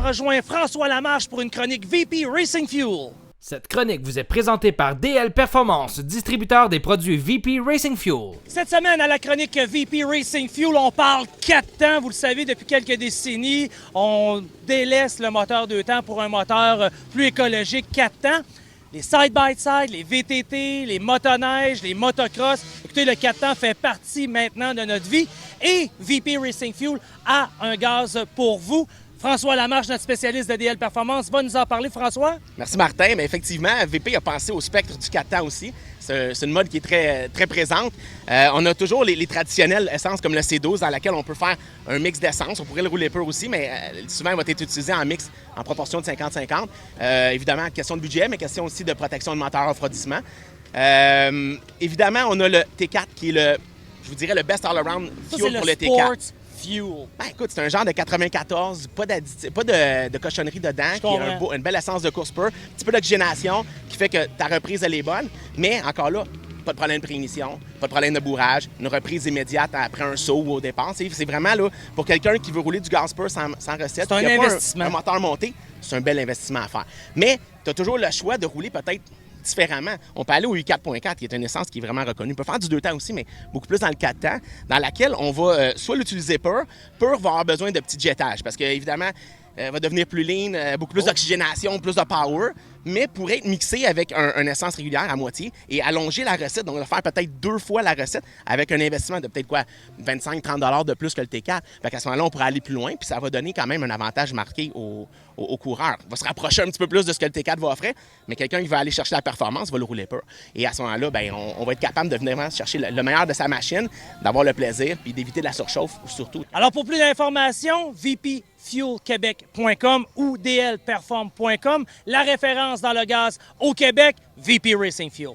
rejoint François Lamarche pour une chronique VP Racing Fuel. Cette chronique vous est présentée par DL Performance, distributeur des produits VP Racing Fuel. Cette semaine, à la chronique VP Racing Fuel, on parle 4 temps. Vous le savez, depuis quelques décennies, on délaisse le moteur 2 temps pour un moteur plus écologique 4 temps. Les side-by-side, les VTT, les motoneiges, les motocross. Écoutez, le 4 temps fait partie maintenant de notre vie. Et VP Racing Fuel a un gaz pour vous. François Lamarche, notre spécialiste de DL Performance, va nous en parler, François. Merci Martin, mais effectivement, VP a pensé au spectre du 4 temps aussi. C'est une mode qui est très présente. On a toujours les traditionnelles essences comme le C12 dans laquelle on peut faire un mix d'essence. On pourrait le rouler peu aussi, mais souvent il va être utilisé en mix en proportion de 50-50. Évidemment, question de budget, mais question aussi de protection de moteur refroidissement. Évidemment, on a le T4 qui est je vous dirais, le best all-around fuel pour le T4. Fuel. Ben, écoute, c'est un genre de 94, pas de cochonnerie dedans, qui a une belle essence de course pure, un petit peu d'oxygénation qui fait que ta reprise, elle est bonne, mais encore là, pas de problème de préignition, pas de problème de bourrage, une reprise immédiate après un saut ou au départ. C'est vraiment là, pour quelqu'un qui veut rouler du gaz pur sans recette, c'est un investissement. Un moteur monté, c'est un bel investissement à faire. Mais tu as toujours le choix de rouler peut-être différemment. On peut aller au U4.4, qui est une essence qui est vraiment reconnue. On peut faire du 2 temps aussi, mais beaucoup plus dans le 4 temps, dans laquelle on va soit l'utiliser pur. Pur va avoir besoin de petits jetages, parce qu'évidemment, va devenir plus lean, beaucoup plus d'oxygénation, plus de power, mais pourrait être mixé avec un essence régulière à moitié et allonger la recette. Donc, on va faire peut-être 2 fois la recette avec un investissement de peut-être 25-30 $ de plus que le T4. Fait qu'à ce moment-là, on pourra aller plus loin, puis ça va donner quand même un avantage marqué au coureur. On va se rapprocher un petit peu plus de ce que le T4 va offrir, mais quelqu'un qui va aller chercher la performance va le rouler pur. Et à ce moment-là, ben, on va être capable de venir chercher le meilleur de sa machine, d'avoir le plaisir, puis d'éviter de la surchauffe surtout. Alors, pour plus d'informations, vpfuelquebec.com ou dlperform.com, la référence dans le gaz au Québec, VP Racing Fuel.